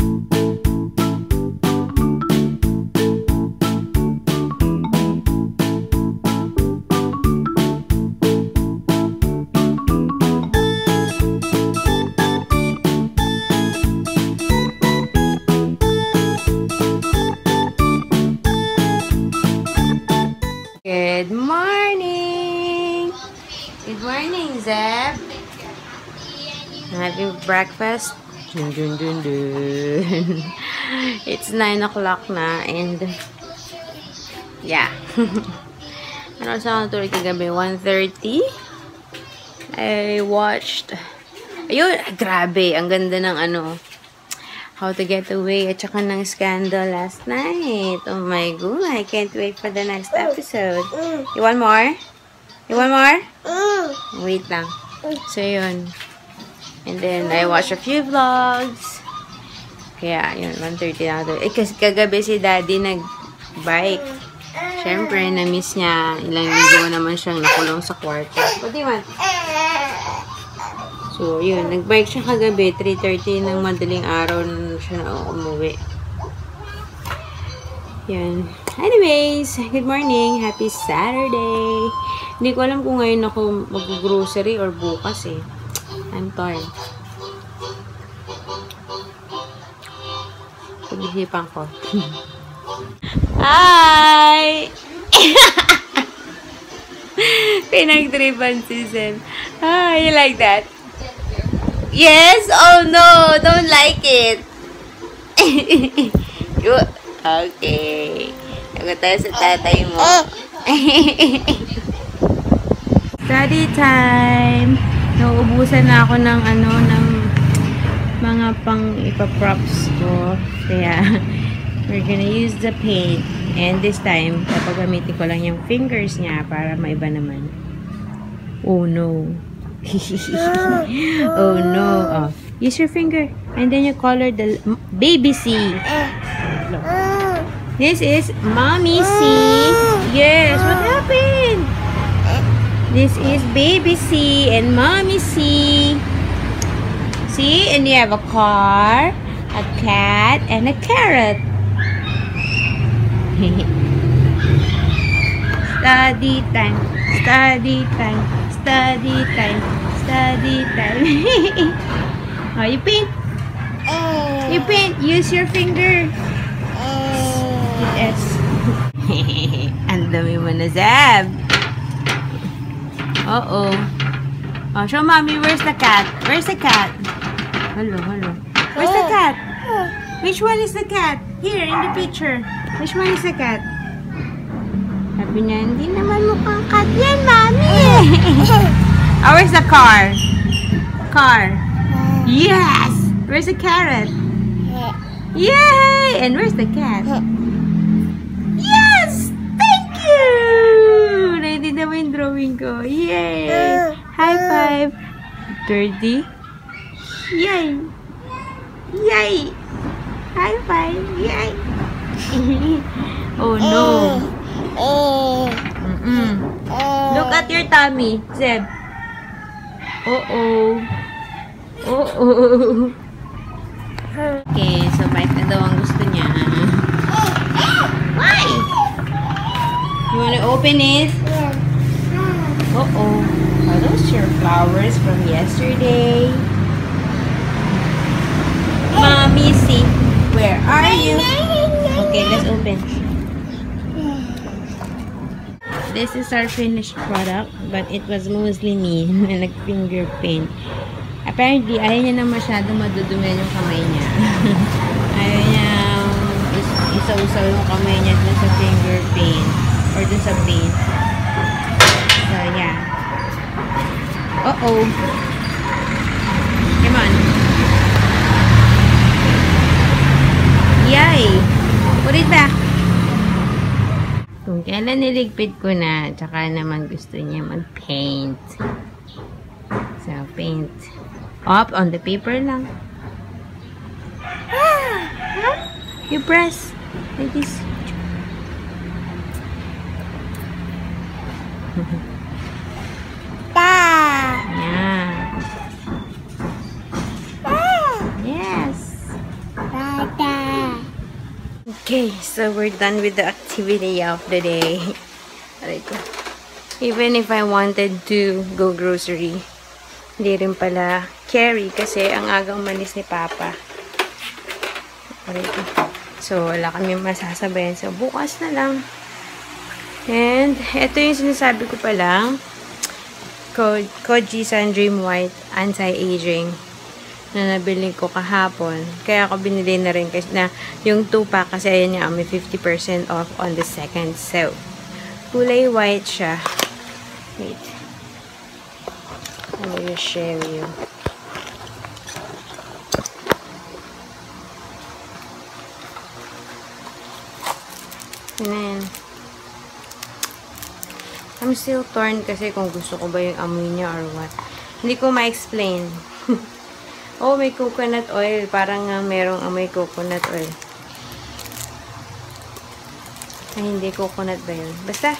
Good morning! Good morning, Zeb! Having breakfast? Dun, dun, dun, dun. It's 9 o'clock na and yeah. Ano sa ako natulog kagabi? 1:30? I watched ayun, grabe, ang ganda ng ano How to Get Away at saka ng Scandal last night. Oh my god, I can't wait for the next episode. You want more? You want more? Wait lang. So yun. And then I watched a few vlogs. Kaya yun, 1:30 na ako. Kasi kagabi si Daddy nag-bike. Siyempre, na-miss niya. Ilang linggo naman siyang nakulong sa kwarto. What do you want? So, yun. Nag-bike siya kagabi. 3:30 ng madaling araw na siya na umuwi. Yan. Anyways, good morning. Happy Saturday. Hindi ko alam kung ngayon ako mag-grocery or bukas eh. I'm tired. Pag-isipan ko. Hi! Pinag-tripan si Zem. Ah, you like that? Yes? Oh no! Don't like it! Okay. Nagot tayo sa tatay mo. Study time! Nauubusan na ako ng ano, ng mga pang ipaprops ko. Kaya, we're gonna use the paint. And this time, papagamitin ko lang yung fingers niya para maiba naman. Oh no! Oh no. Oh. Use your finger. And then you color the baby C. This is mommy C. Yes. What happened? This is baby C and mommy C. See? And you have a car, a cat, and a carrot. Study time. Study time. Study time. Study time. Oh, you paint. You paint. Use your finger. Yes. Ang dami mo na, Zeb. Uh-oh. Oh, show mommy. Where's the cat? Where's the cat? Hello, hello. Where's the cat? Which one is the cat? Here, in the picture. Which one is the cat? Sabi niya, hindi naman mukhang cat yan, mommy. Oh, where's the car? Car. Yes! Where's the carrot? Yay! And where's the cat? Yes! Thank you! Naintindihan mo yung drawing ko. Yay! High five. 30. Yay! Yay! High five. Yay! Oh no! Look at your tummy, Zeb. Uh-oh. Uh-oh. Okay, so bite na daw ang gusto niya. Why? You wanna open it? Uh-oh. Are those your flowers from yesterday? Mommy, see. Where are you? Okay, let's open. This is our finished product, but it was mostly me na nag-finger paint. Apparently, ayaw niya na masyado madudumi yung kamay niya. Ayaw niya isaw-saw yung kamay niya dun sa finger paint or dun sa paint. So, yeah. Uh-oh. Come on. Yay! Put it back. Kung kailan niligpit ko na, tsaka naman gusto niya mag-paint. So, paint. Up on the paper lang. You press. Like this. Yeah. Yes. Okay, so we're done with the activity of the day. Even if I wanted to go grocery, hindi rin pala carry kasi ang aga umalis ni Papa. So, wala kami masasabayan. So, bukas na lang. And, ito yung sinasabi ko palang Koji Sun Dream White Anti-Aging na nabili ko kahapon. Kaya ako binili na rin kasi na yung 2-pack kasi ayan niya, may 50% off on the second. So, kulay white siya. Wait. I will share you. And then, I'm still torn kasi kung gusto ko ba yung amoy niya or what. Hindi ko ma-explain. Oh, may coconut oil. Parang merong amoy coconut oil. Ay, hindi coconut ba yun? Basta,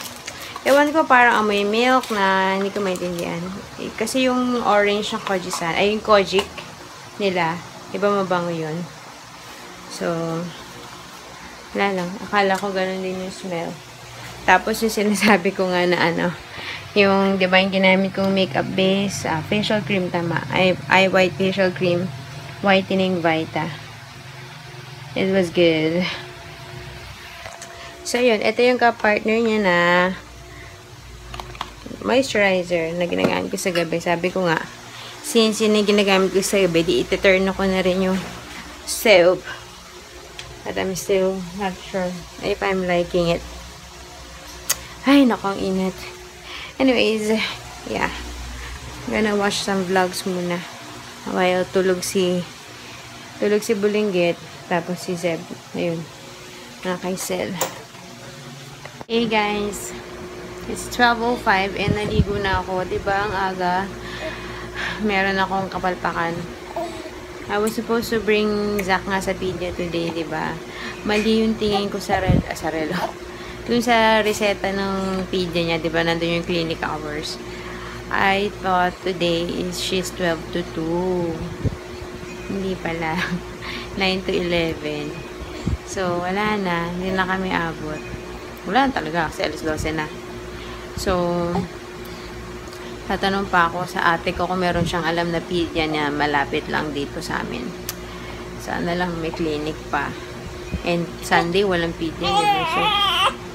ewan ko parang amoy milk na hindi ko maintindihan. Kasi yung orange na Koji-san, ay yung Kojic nila, iba mabango yun. So, wala lang. Akala ko ganun din yung smell. Tapos yung sinasabi ko nga na ano, yung, di ba yung ginamit kong makeup base, facial cream, tama. Eye white facial cream, whitening Vita. It was good. So, yun. Ito yung ka-partner niya na moisturizer na ginagamit ko sa gabi. Sabi ko nga, since yun yung ginagamit ko sa gabi, di iti-turn ako na rin yung soap. But I'm still not sure if I'm liking it. Ay, nakong init. Anyways, yeah. I'm gonna watch some vlogs muna. While tulog si Bulinggit. Tapos si Zeb. Ayun. Nakaisel. Hey guys. It's 12:05 and naligo na ako. Diba ang aga? Meron akong kapalpakan. I was supposed to bring Zach nga sa pedia today, diba? Mali yung tingin ko sa relo. Dun sa reseta ng pedia niya, diba? Nandun yung clinic hours. I thought today is she's 12 to 2. Hindi pala. 9 to 11. So, wala na. Hindi na kami abot. Wala na talaga kasi alas 12 na. So, tatanong pa ako sa ate ko kung meron siyang alam na pedia niya malapit lang dito sa amin. Sana lang may clinic pa. And Sunday, walang pedia niya. So,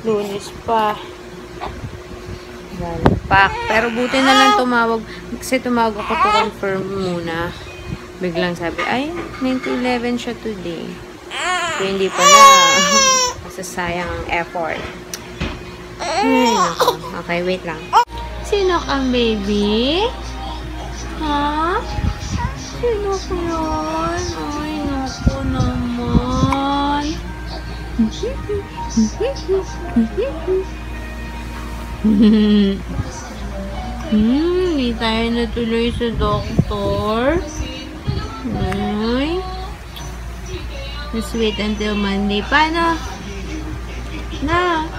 Lunes pa. Pak. Pero buti na lang tumawag. Kasi tumawag ako to confirm muna. Biglang sabi, ay, 9 to 11 siya today. So, hindi pala. Masasayang ang effort. Ay, nako. Okay, wait lang. Sino ka, baby? Ha? Sino ko yun? Ay, nako naman. Hindi tayo natuloy sa doktor. Ay. Let's wait until Monday. Paano? Na.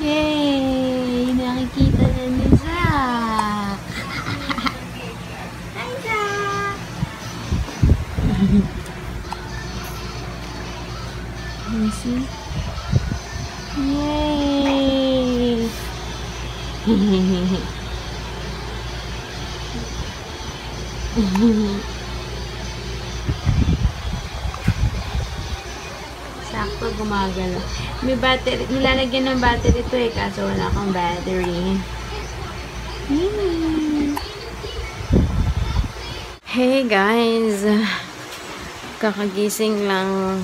Yay! Nakikita na ni Zach. Hi, Zach! See? Yay! Sakto gumagala. May battery, nilalagyan ng battery ito eh, kaso wala akong battery. Hey guys! Kakagising lang.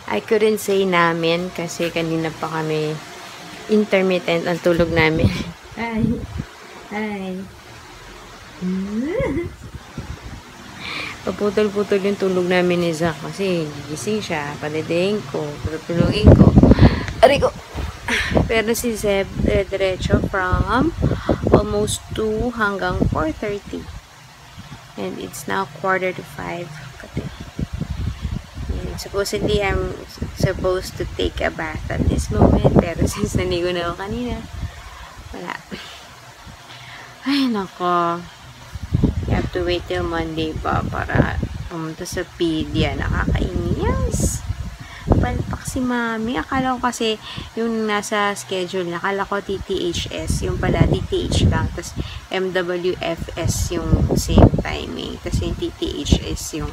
I couldn't say namin kasi kanina pa kami intermittent ang tulog namin. Hi! Hi! Paputol-putol yung tulog namin ni Zach kasi gising siya, panidayin ko, tutulungin ko. Aray ko! Pero si Zeb, diretso from almost 2 hanggang 4:30. And it's now 4:45. And supposedly, I'm supposed to take a bath at this moment. Pero since naligo na ako kanina, wala. Ay, nako. Yep. to wait till Monday pa para pumunta sa pedia. Nakakainis. Palpak si mami. Akala ko kasi yung nasa schedule, akala ko TTHS. Yung pala, TTH lang. Tapos, MWFS yung same timing. Tapos, yung TTHS yung,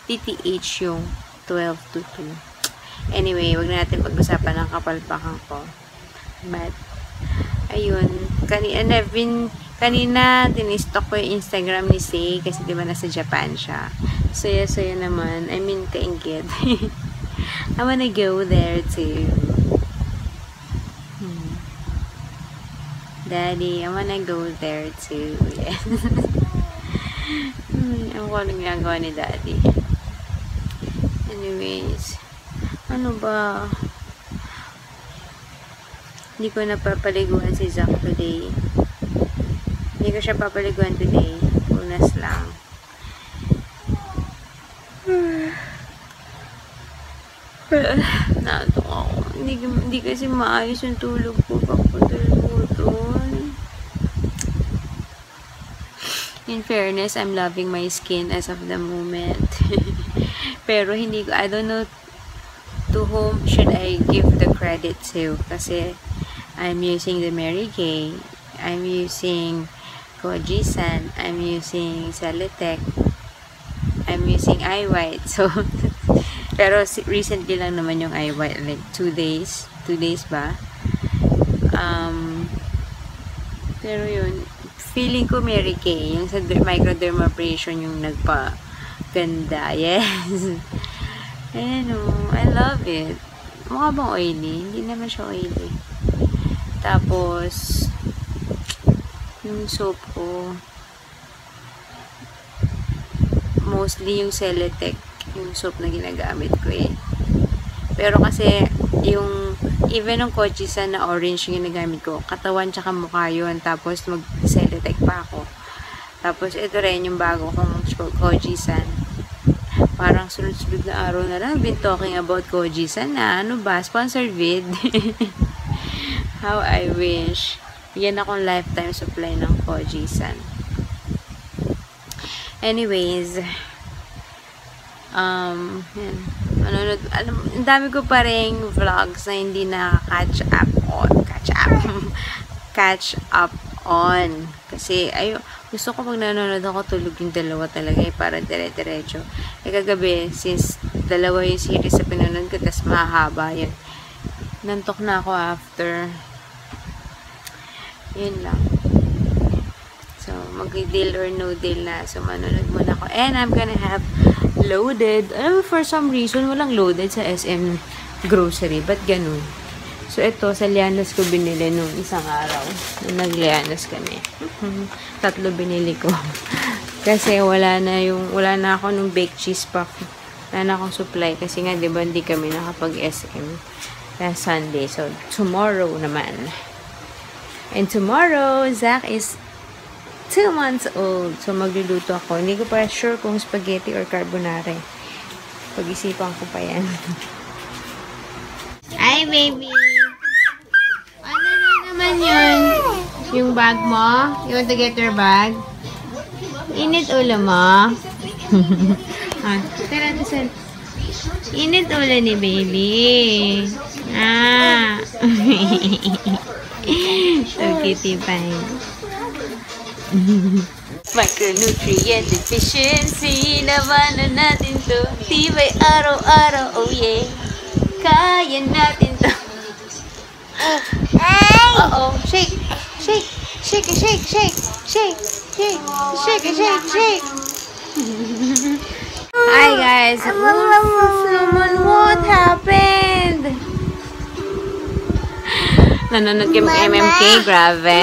TTH yung 12 to 2. Anyway, wag na natin pag-usapan ng kapalpakan ko. But, ayun. Kanina, tinistok ko yung Instagram ni Sei kasi diba nasa Japan siya. Saya-saya naman. I mean, kaingit. I wanna go there too. Daddy, I wanna go there too. Yes. Ang walang ginagawa ni Daddy. Anyways, ano ba? Hindi ko napapaliguan si Zach today. Hindi ko siya papaliguan today. Unas lang. Nato ako. Hindi kasi maayos yung tulog ko. Papaduluton. In fairness, I'm loving my skin as of the moment. Pero hindi ko, I don't know to whom should I give the credit to. Kasi I'm using the Mary Kay. I'm using Kojisan. I'm using Celetec. I'm using Eye White. So, pero recently lang naman yung Eye White. Like 2 days. 2 days ba? Pero yun. Feeling ko Mary Kay. Yung sa microdermabrasion yung nagpa-ganda. Yes. Ayan o. I love it. Mukha bang oily? Hindi naman siya oily. Tapos, yung soap ko, mostly yung Celetec. Yung soap na ginagamit ko eh. Pero kasi, yung, even yung Kojisan na orange yung ginagamit ko, katawan tsaka mukha yun. Tapos, mag-Celetec pa ako. Tapos, ito rin yung bago kong Kojisan. Parang sunod-sunod na araw na lang. I've been talking about Kojisan na. Ano ba? Sponsored vid. How I wish. Yan akong lifetime supply ng Kojisan. Anyways, yan. Ang dami ko pa rin vlogs na hindi na-catch up on. Kasi, gusto ko pag nanonood ako, tulog yung dalawa talaga eh, para dire-diretso. Eh, kagabi, since dalawa yung series sa pinanood ko, tas mahaba yun. Nantok na ako after. Yun lang. So, mag-deal or no deal na. So, manonood muna ako. And I'm gonna have loaded. For some reason, walang loaded sa SM grocery. Ba't ganun? So, ito, sa Lianas ko binili nung isang araw. Nung nag-Lianas kami. 3 binili ko. Kasi wala na ako nung baked cheese pack. Wala na akong supply. Kasi nga, diba, hindi kami nakapag-SM last Sunday. So, tomorrow naman. And tomorrow, Zach is 2 months old. So, magluluto ako. Hindi ko pa sure kung spaghetti or carbonara. Pag-isipan ko pa yan. Hi, baby! Ano na naman yun? Yung bag mo? You want to get your bag? Init ulo mo? Tara, Tusan. Init ulo ni baby. So kitty pie. Micronutrient deficiency. Labanan natin to. Tibay araw-araw. Oh yeah. Kaya natin to. Uh-oh. Shake. Shake. Shake, shake, shake. Shake. Shake. Shake, shake, shake. Hi guys. What happened? Nanonood kami MMK. Grabe.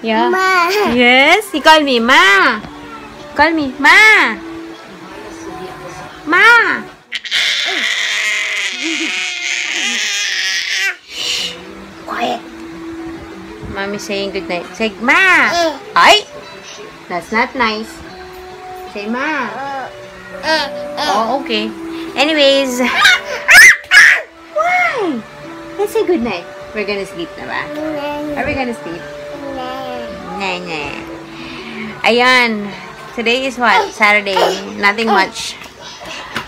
Yeah. Yes? You call me Ma. Call me Ma. Ma. Quiet. Mommy saying good night. Say Ma. Ay. That's not nice. Say Ma. Oh, okay. Anyways. Why? Let's say good night. We're gonna sleep na ba? Are we gonna sleep? Nah. Ayan. Today is what? Saturday. Nothing much.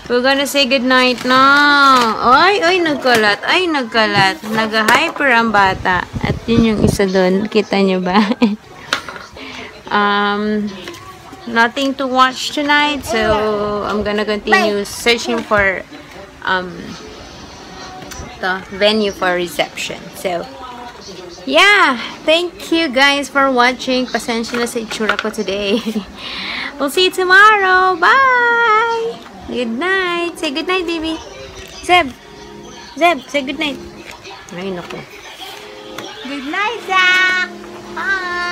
We're gonna say goodnight now. Ay, nagkalat. Ay, nagkalat. Nag-hyper ang bata. At yun yung isa doon. Kita nyo ba? Nothing to watch tonight. So, I'm gonna continue searching for the venue for reception. So, yeah. Thank you guys for watching. Pasensya na sa itsura ko today. We'll see you tomorrow. Bye! Good night. Say good night, baby. Zeb, say good night. Ay, naku. Good night, Zach. Bye.